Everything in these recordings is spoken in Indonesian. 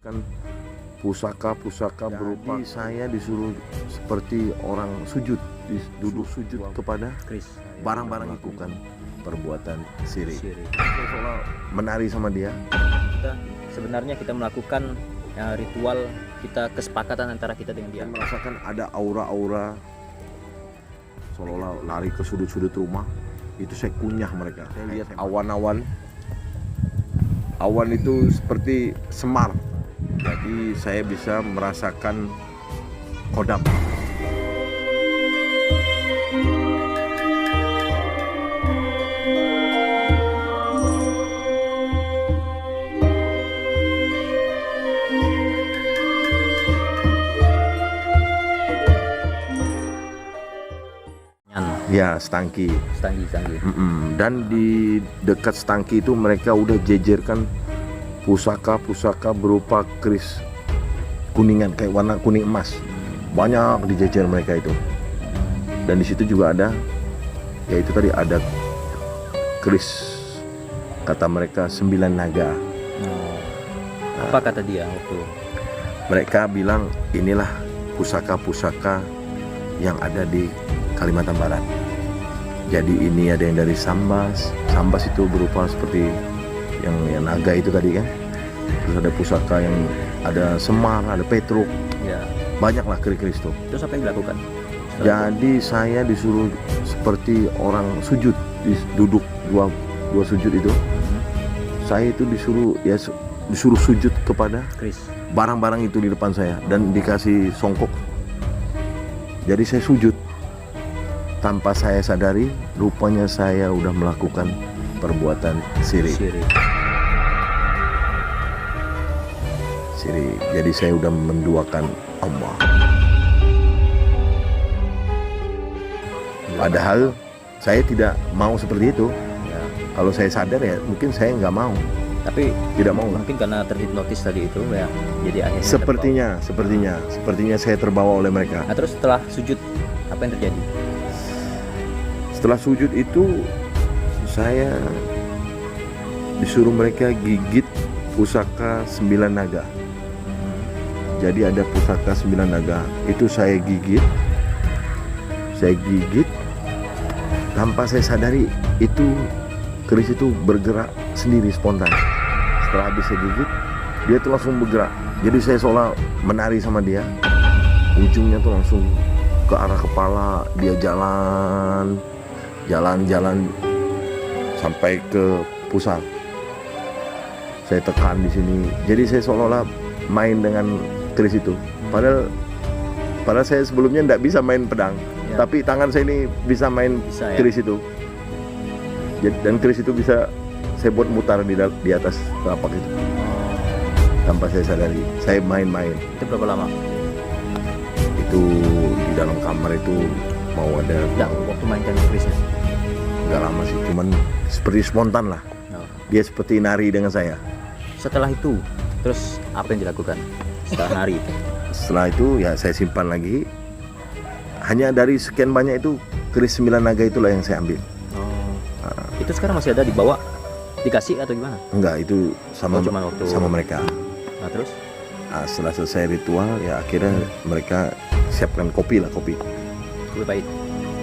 Kan pusaka berupa saya disuruh seperti orang sujud, duduk sujud kepada barang-barang itu kan perbuatan syirik. Saya seolah menari sama dia. Sebenarnya kita melakukan ritual, kita kesepakatan antara kita dengan dia. Saya merasakan ada aura-aura seolah lari ke sudut-sudut rumah. Itu saya kunyah mereka. Saya lihat awan-awan. Awan itu seperti semar. Jadi saya bisa merasakan kodam. Ya, stangki. Dan di dekat stangki itu mereka udah jejerkan pusaka berupa keris kuningan kayak warna kuning emas. Banyak dijejer mereka itu. Dan di situ juga ada, yaitu tadi ada keris, kata mereka 9 naga. Apa kata dia waktu? Mereka bilang inilah pusaka-pusaka yang ada di Kalimantan Barat. Jadi ini ada yang dari Sambas. Sambas itu berupa seperti yang naga itu tadi kan. Terus ada pusaka yang ada semar, ada petruk. Ya. Banyaklah keris-keris itu. Terus apa yang dilakukan? Jadi saya disuruh seperti orang sujud, duduk dua sujud itu. Saya itu disuruh sujud kepada barang-barang itu di depan saya dan dikasih songkok. Jadi saya sujud. Tanpa saya sadari, rupanya saya udah melakukan perbuatan syirik. Jadi saya udah menduakan Allah. Padahal saya tidak mau seperti itu. Ya. Kalau saya sadar ya mungkin saya nggak mau. Tapi tidak mau lah. Mungkin karena terhipnotis tadi itu ya. Jadi akhirnya Sepertinya saya terbawa oleh mereka. Nah, terus setelah sujud apa yang terjadi? Setelah sujud itu saya disuruh mereka gigit pusaka 9 naga. Jadi ada pusaka 9 naga. Itu saya gigit. Tanpa saya sadari itu keris itu bergerak sendiri spontan. Setelah habis saya gigit, dia tuh langsung bergerak. Jadi saya seolah menari sama dia. Ujungnya tuh langsung ke arah kepala. Dia jalan sampai ke pusat. Saya tekan di sini. Jadi saya seolah-olah main dengan keris itu. Padahal saya sebelumnya tidak bisa main pedang. Ya. Tapi tangan saya ini bisa main keris itu. Dan keris itu bisa saya buat mutar di atas telapak itu. Tanpa saya sadari. Saya main-main. Itu berapa lama? Itu di dalam kamar itu mau ada. Waktu mainkan kerisnya? Gak lama sih, cuman seperti spontan lah. Dia seperti nari dengan saya. Setelah itu, terus apa yang dilakukan setelah nari itu? Setelah itu ya saya simpan lagi. Hanya dari sekian banyak itu keris 9 naga itulah yang saya ambil. Itu sekarang masih ada dibawa, dikasih atau gimana? Enggak, itu sama mereka. Nah terus? Setelah selesai ritual ya akhirnya mereka siapkan kopi pahit.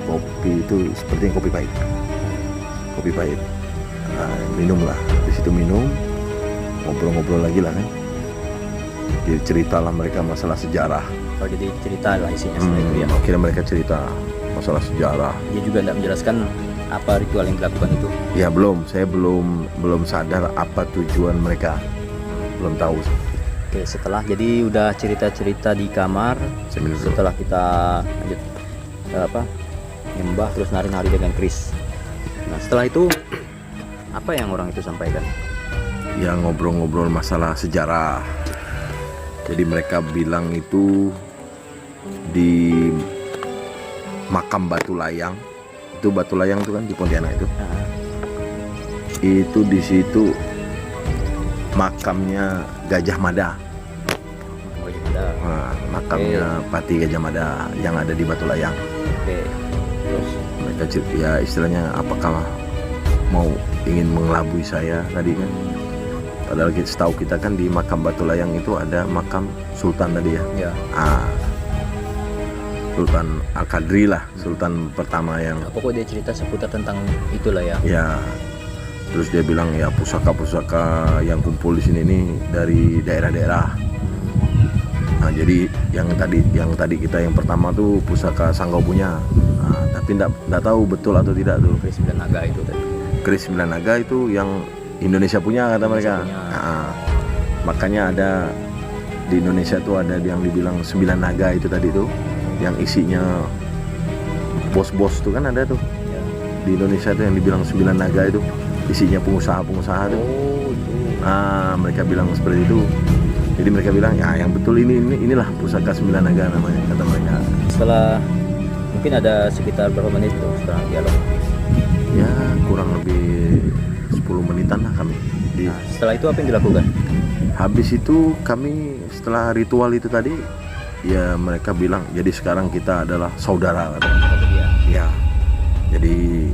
Kopi itu seperti yang kopi pahit. Minumlah, di situ minum, ngobrol-ngobrol lagi lah kan. Jadi ceritalah mereka masalah sejarah. Oh, jadi cerita lah isinya setelah itu ya. Akhirnya mereka cerita masalah sejarah. Dia juga tidak menjelaskan apa ritual yang dilakukan itu. Ya saya belum sadar apa tujuan mereka. Belum tahu. Oke, setelah jadi udah cerita-cerita di kamar. Setelah kita lanjut nyembah terus nari-nari dengan keris. Nah setelah itu apa yang orang itu sampaikan? Ya ngobrol-ngobrol masalah sejarah. Jadi mereka bilang itu di makam Batu Layang. Itu Batu Layang itu kan di Pontianak itu. Itu di situ makamnya Gajah Mada. Makamnya Pati Gajah Mada yang ada di Batu Layang. Terus mereka ya istilahnya apakah mau ingin mengelabui saya tadi kan. Padahal setahu kita kan di makam Batu Layang itu ada makam Sultan tadi ya. Ya. Sultan Al-Qadri lah, Sultan pertama yang. Pokoknya dia cerita seputar tentang itulah ya. Ya. Terus dia bilang ya pusaka-pusaka yang kumpul di sini nih dari daerah-daerah. Nah, jadi yang tadi kita yang pertama tuh pusaka Sanggau punya. Nah, tapi enggak tahu betul atau tidak tuh. Keris 9 naga itu tadi. Keris 9 naga itu yang Indonesia punya kata mereka. Nah, makanya ada di Indonesia tuh ada yang dibilang 9 naga itu tadi tuh, yang isinya bos-bos tuh kan ada tuh. Ya. Di Indonesia tuh yang dibilang 9 naga itu isinya pengusaha-pengusaha tuh. Oh, itu. Nah, mereka bilang seperti itu. Jadi mereka bilang ya yang betul inilah pusaka 9 naga namanya kata mereka. Setelah mungkin ada sekitar berapa menit tuh setelah dialog? Ya kurang lebih 10 menitan lah kami. Nah, setelah itu apa yang dilakukan? Habis itu kami setelah ritual itu tadi, ya mereka bilang jadi sekarang kita adalah saudara katanya. Ya. Jadi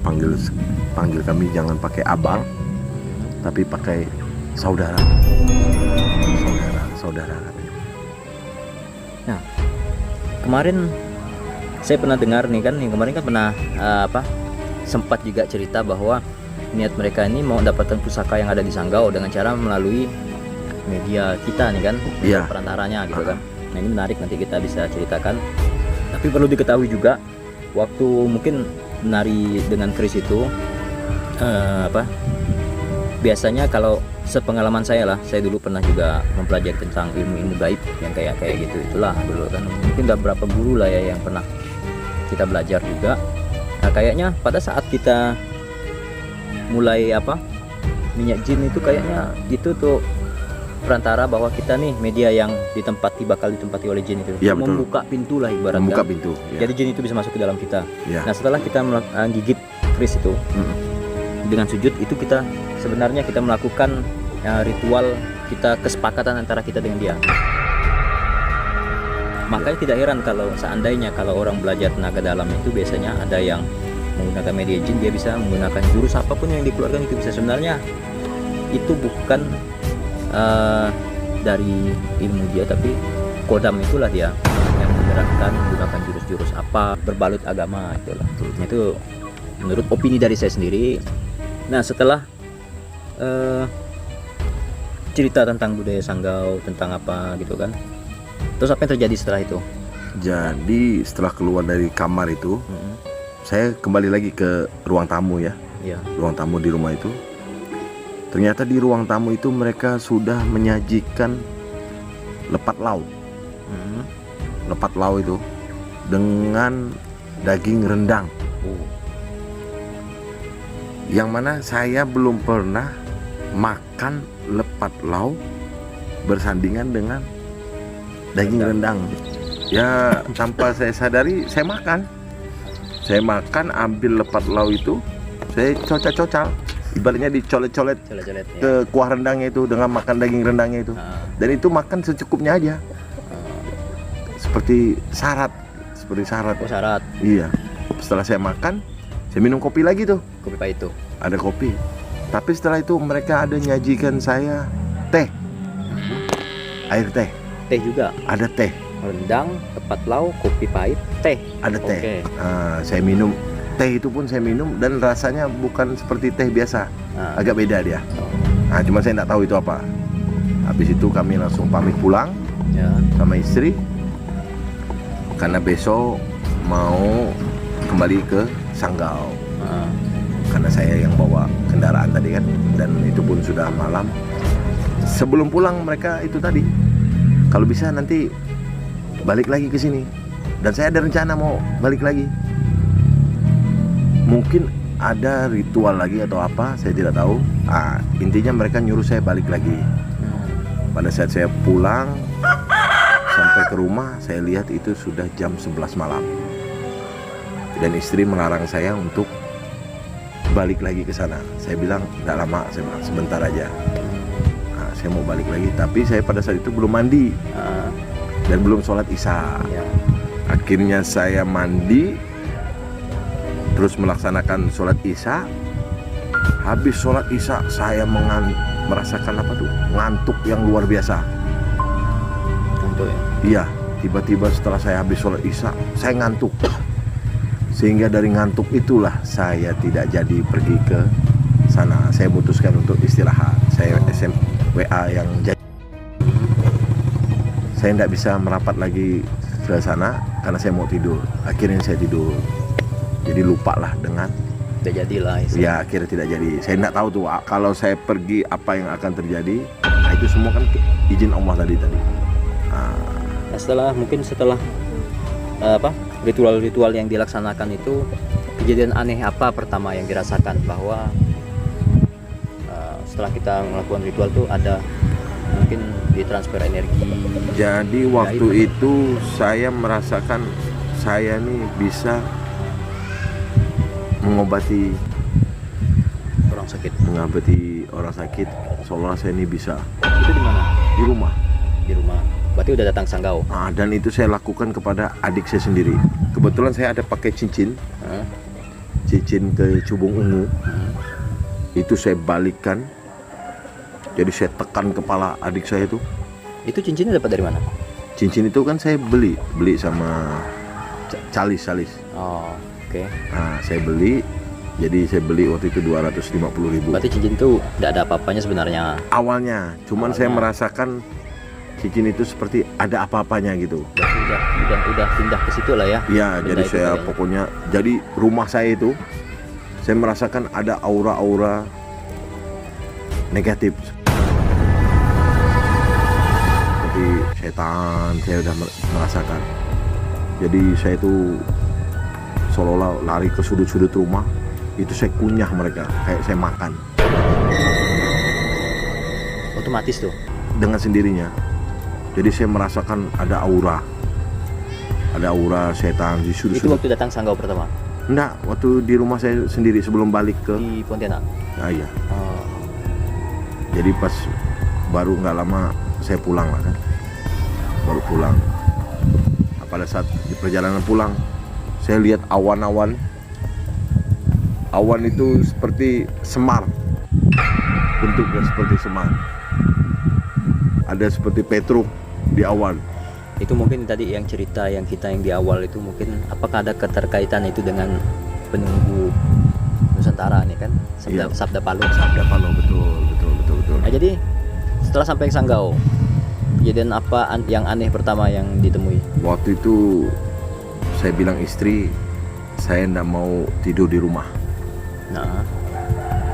panggil kami jangan pakai abang, tapi pakai saudara. Saudara katanya. Nah, kemarin saya pernah dengar nih kan, yang kemarin kan pernah sempat juga cerita bahwa niat mereka ini mau dapatkan pusaka yang ada di Sanggau dengan cara melalui media kita nih kan, Iya. perantaranya gitu kan. Nah, ini menarik, nanti kita bisa ceritakan. Tapi perlu diketahui juga, waktu mungkin menari dengan keris itu biasanya kalau sepengalaman saya lah, saya dulu pernah juga mempelajari tentang ilmu-ilmu gaib yang kayak gitu itulah dulu kan. Mungkin udah berapa guru lah ya yang pernah kita belajar juga. Nah, kayaknya pada saat kita mulai minyak jin itu kayaknya itu tuh perantara bahwa kita nih media yang bakal ditempati oleh jin itu. Ya, betul. Membuka pintu lah ibaratnya. Membuka pintu. Ya. Jadi jin itu bisa masuk ke dalam kita. Ya. Nah, setelah kita gigit keris itu dengan sujud itu kita sebenarnya kita melakukan ritual kita, kesepakatan antara kita dengan dia. Makanya tidak heran kalau seandainya kalau orang belajar tenaga dalam itu biasanya ada yang menggunakan media jin, dia bisa menggunakan jurus apapun yang dikeluarkan itu bisa. Sebenarnya itu bukan dari ilmu dia, tapi kodam itulah dia yang menggerakkan, menggunakan jurus-jurus apa, berbalut agama itulah. Itu menurut opini dari saya sendiri. Nah, setelah cerita tentang budaya Sanggau, tentang apa gitu kan, terus apa yang terjadi setelah itu? Jadi setelah keluar dari kamar itu, saya kembali lagi ke ruang tamu ya. Ya. Ruang tamu di rumah itu. Ternyata di ruang tamu itu mereka sudah menyajikan lepat lau. Lepat lau itu dengan daging rendang. Yang mana saya belum pernah makan lepat lau bersandingan dengan daging rendang. Ya tanpa saya sadari saya makan. Saya makan, ambil lepat lau itu, saya cocal-cocal, ibaratnya dicolet-colet Colet-colet ya. ke kuah rendangnya itu dengan makan daging rendangnya itu. Dan itu makan secukupnya aja. Seperti syarat. Oh, syarat. Iya. Setelah saya makan, saya minum kopi lagi tuh. Kopi pahit itu. Ada kopi. Tapi setelah itu mereka ada nyajikan saya teh. Air teh. Teh juga. Ada teh. Rendang, lepat lau, kopi pahit, teh. Ada teh. Oke. Nah, saya minum. Teh itu pun saya minum dan rasanya bukan seperti teh biasa. Agak beda dia. Nah, cuma saya nggak tahu itu apa. Habis itu kami langsung pamit pulang Ya. sama istri. Karena besok mau kembali ke Sanggau. Karena saya yang bawa kendaraan tadi kan, dan itu pun sudah malam. Sebelum pulang mereka itu tadi, kalau bisa nanti balik lagi ke sini. Dan saya ada rencana mau balik lagi. Mungkin ada ritual lagi atau apa, saya tidak tahu. Intinya mereka nyuruh saya balik lagi. Pada saat saya pulang sampai ke rumah, saya lihat itu sudah jam 11 malam. Dan istri melarang saya untuk balik lagi ke sana. Saya bilang tidak lama, saya bilang sebentar aja. Saya mau balik lagi, tapi saya pada saat itu belum mandi dan belum sholat isya. Ya. Akhirnya saya mandi, terus melaksanakan sholat isya. Habis sholat isya saya merasakan apa tuh, ngantuk yang luar biasa. Untuk ya. Iya, tiba-tiba setelah saya habis sholat isya, saya ngantuk. Sehingga dari ngantuk itulah saya tidak jadi pergi ke sana. Saya putuskan untuk istirahat. Saya WA yang jadi. Saya tidak bisa merapat lagi ke sana karena saya mau tidur. Akhirnya saya tidur. Jadi lupa lah dengan. Tidak jadilah. Ya, akhirnya tidak jadi. Saya tidak tahu tuh kalau saya pergi apa yang akan terjadi. Nah, itu semua kan izin Allah tadi. Nah, mungkin setelah ritual-ritual yang dilaksanakan itu, kejadian aneh apa pertama yang dirasakan, bahwa setelah kita melakukan ritual itu ada mungkin ditransfer energi. Jadi waktu itu saya merasakan saya nih bisa mengobati orang sakit, seolah saya ini bisa. Itu di mana? Di rumah. Di rumah. Berarti udah datang sanggau. Dan itu saya lakukan kepada adik saya sendiri. Kebetulan saya ada pakai cincin ke cubung ungu. Itu saya balikkan. Jadi saya tekan kepala adik saya itu. Itu cincinnya dapat dari mana? Cincin itu kan saya beli sama calis. Oh, oke. Nah, saya beli. Jadi saya beli waktu itu 250.000. Berarti cincin itu tidak ada apa-apanya sebenarnya. Awalnya, cuman saya merasakan cincin itu seperti ada apa-apanya gitu. Berarti udah pindah ke situ lah ya. Iya, jadi saya pokoknya, jadi rumah saya itu saya merasakan ada aura-aura negatif. Seperti setan, saya udah merasakan. Jadi saya itu seolah-olah lari ke sudut-sudut rumah, itu saya kunyah mereka, kayak saya makan. Otomatis tuh? Dengan sendirinya. Jadi saya merasakan ada aura setan di sudut-sudut. Itu waktu datang sanggau pertama? Enggak, waktu di rumah saya sendiri sebelum balik ke di Pontianak. Iya. Jadi pas baru nggak lama saya pulang lah kan, baru pulang. Pada saat di perjalanan pulang, saya lihat awan itu seperti semar, bentuknya seperti semar. Ada seperti petruk di awan. Itu mungkin tadi yang cerita yang di awal itu, mungkin apakah ada keterkaitan itu dengan penunggu Nusantara nih kan? Sabda Palo, betul. Nah, jadi setelah sampai Sanggau, kejadian apa yang aneh pertama yang ditemui? Waktu itu saya bilang istri, saya tidak mau tidur di rumah. Nah,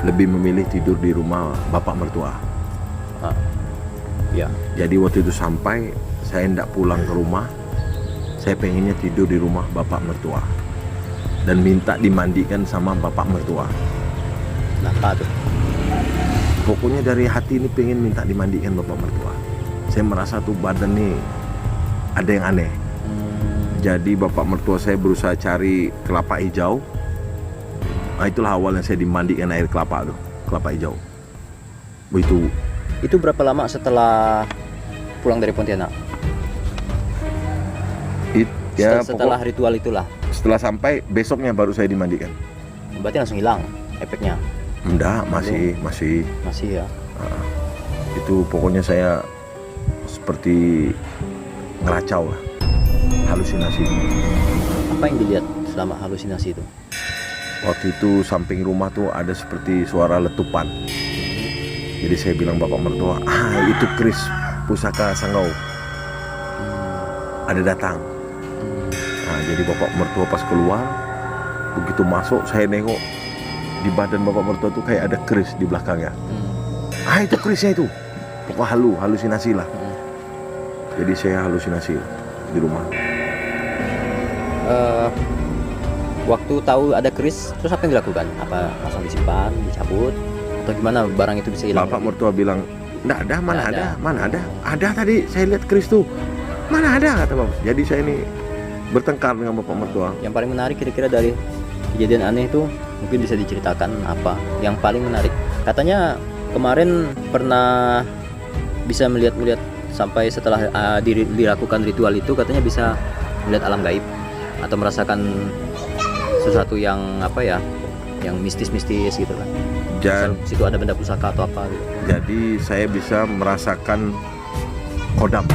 lebih memilih tidur di rumah bapak mertua. Ya. Jadi waktu itu sampai saya tidak pulang ke rumah, saya pengennya tidur di rumah bapak mertua dan minta dimandikan sama bapak mertua. Kenapa tuh? Pokoknya dari hati ini pengen minta dimandikan bapak mertua. Saya merasa tuh badan nih ada yang aneh. Jadi bapak mertua saya berusaha cari kelapa hijau. Nah, itulah awalnya saya dimandikan air kelapa hijau. Itu berapa lama setelah pulang dari Pontianak? Setelah ritual itulah. Setelah sampai besoknya baru saya dimandikan. Berarti langsung hilang efeknya? Enggak, masih ya. Itu pokoknya saya seperti ngeracau lah, halusinasi. Apa yang dilihat selama halusinasi itu? Waktu itu samping rumah tuh ada seperti suara letupan. Jadi saya bilang bapak mertua, itu keris pusaka Sanggau ada datang. Nah, jadi bapak mertua pas keluar, begitu masuk saya nengok di badan bapak mertua tuh kayak ada keris di belakangnya. Itu kerisnya itu. Pokoknya halusinasi lah. Jadi saya halusinasi di rumah. Waktu tahu ada keris, terus apa yang dilakukan? Apa langsung disimpan, dicabut, atau gimana barang itu bisa hilang? Bapak mertua bilang, "Nggak ada, mana ada? Ada tadi saya lihat keris tuh. Mana ada?" kata bapak. Jadi saya ini bertengkar dengan bapak mertua. Yang paling menarik kira-kira dari kejadian aneh itu mungkin bisa diceritakan apa? Yang paling menarik. Katanya kemarin pernah bisa melihat sampai setelah dilakukan ritual itu, katanya bisa melihat alam gaib atau merasakan sesuatu yang yang mistis-mistis gitu kan. Dan situ ada benda pusaka atau apa gitu. jadi saya bisa merasakan kodam.